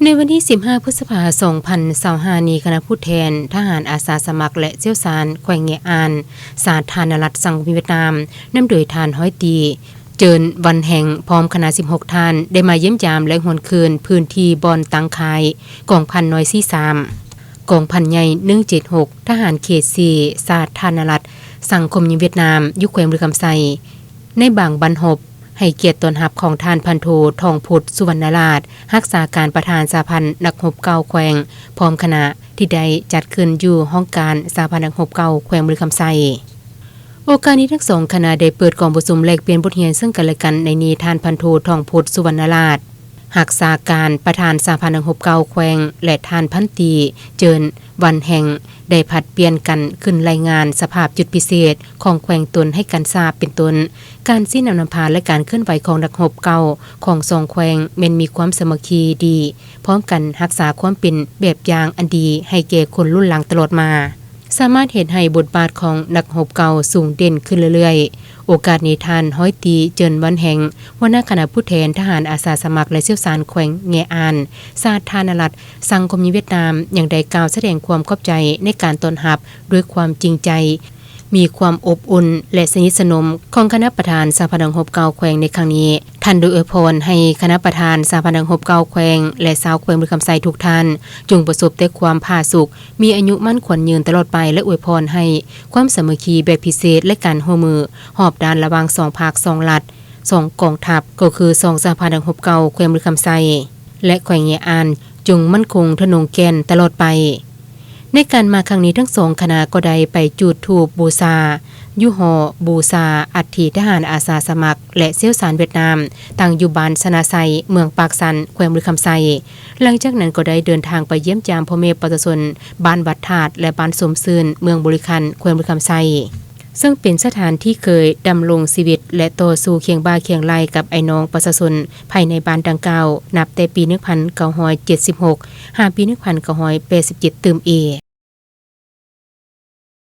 ในวันที่ 15 พฤษภาคม 2025 นี้คณะผู้แทนทหารอาสาสมัครและเชี่ยวชาญแขวงเงอานสาธารณรัฐสังคมเวียดนามนำโดยทานห้อยตีเจินวันแห่งพร้อมคณะ 16 ท่านได้มาเยี่ยมยามและหวนคืนพื้นที่บอนตังคายกองพันน้อยที่3กองพันใหญ่176ทหารเขต4สาธารณรัฐสังคมเวียดนามยุคแขวงบริคำไซในบางบันหบให้เกียรติตนรับของทานพันโททองพุทธสุวรรณราชรักษาการประธานสาพันธ์นักรบเก่าแขวงพร้อมคณะที่ได้จัดขึ้นอยู่ห้องการสาพันธ์นักรบเก่าแขวงบริคำไซโอกาสนี้ทั้งสองคณะได้เปิดกองประชุมแลกเปลี่ยนบทเรียนซึ่งกันและกันในนี้ทานพันโททองพุทธสุวรรณราชรักษาการประธานสาพันธ์นักรบเก่าแขวงและทานพันตีเจินวันแห่งได้ผัดเปลี่ยนกันขึ้นรายงานสภาพจุดพิเศษของแขวงตนให้กันทราบเป็นต้นการสิ้นนำพาและการเคลื่อนไหวของนักรบเก่าของสองแขวงแม้นมีความสามัคคีดีพร้อมกันรักษาความเป็นแบบอย่างอันดีให้แก่คนรุ่นหลังตลอดมาสามารถเห็นให้บทบาทของนักรบเก่าสูงเด่นขึ้นเรื่อยๆโอกาสนี้ท่านห้อยตีเจินวันแห่งหัวหน้าคณะผู้แทนทหารอาสาสมัครและเชี่ยวชาญแขวงเงอานสาธารณรัฐสังคมเวียดนามยังได้กล่าวแสดงความขอบใจในการต้อนรับด้วยความจริงใจมีความอบอุ่นและสนิทสนมของคณะประธานสาพันธ์นักรบเก่าแขวงในครั้งนี้ท่านได้อวยพรให้คณะประธานสาพันธ์นักรบเก่าแขวงและชาวแขวงบริคำไซทุกท่านจงประสบแต่ความผาสุกมีอายุมั่นขวัญยืนตลอดไปและอวยพรให้ความสามัคคีแบบพิเศษและการร่วมมือหอบด้านระหว่าง2ภาค2รัฐ2กองทัพก็คือ2สาพันธ์นักรบเก่าแขวงบริคำไซและแขวงเงอานจงมั่นคงทะนงแก่นตลอดไปในการมาครั้งนี้ทั้งสองคณะก็ได้ไปจุดธูปบูชายุหอบูชาอัฐิทหารอาสาสมัครและเชี่ยวชาญเวียดนามตั้งอยู่บ้านสนาไซเมืองปากสันแขวงบริคำไซหลังจากนั้นก็ได้เดินทางไปเยี่ยมยามพ่อแม่ประชาชนบ้านวัดธาตุและบ้านสมซื่นเมืองบริคันแขวงบริคำไซซึ่งเป็นสถานที่เคยดำรงชีวิตและต่อสู้เคียงบ่าเคียงไหลกับไอ้น้องประชาชนภายในบ้านดังกล่าวนับแต่ปี 1976 หาปี 1987 ตื่ม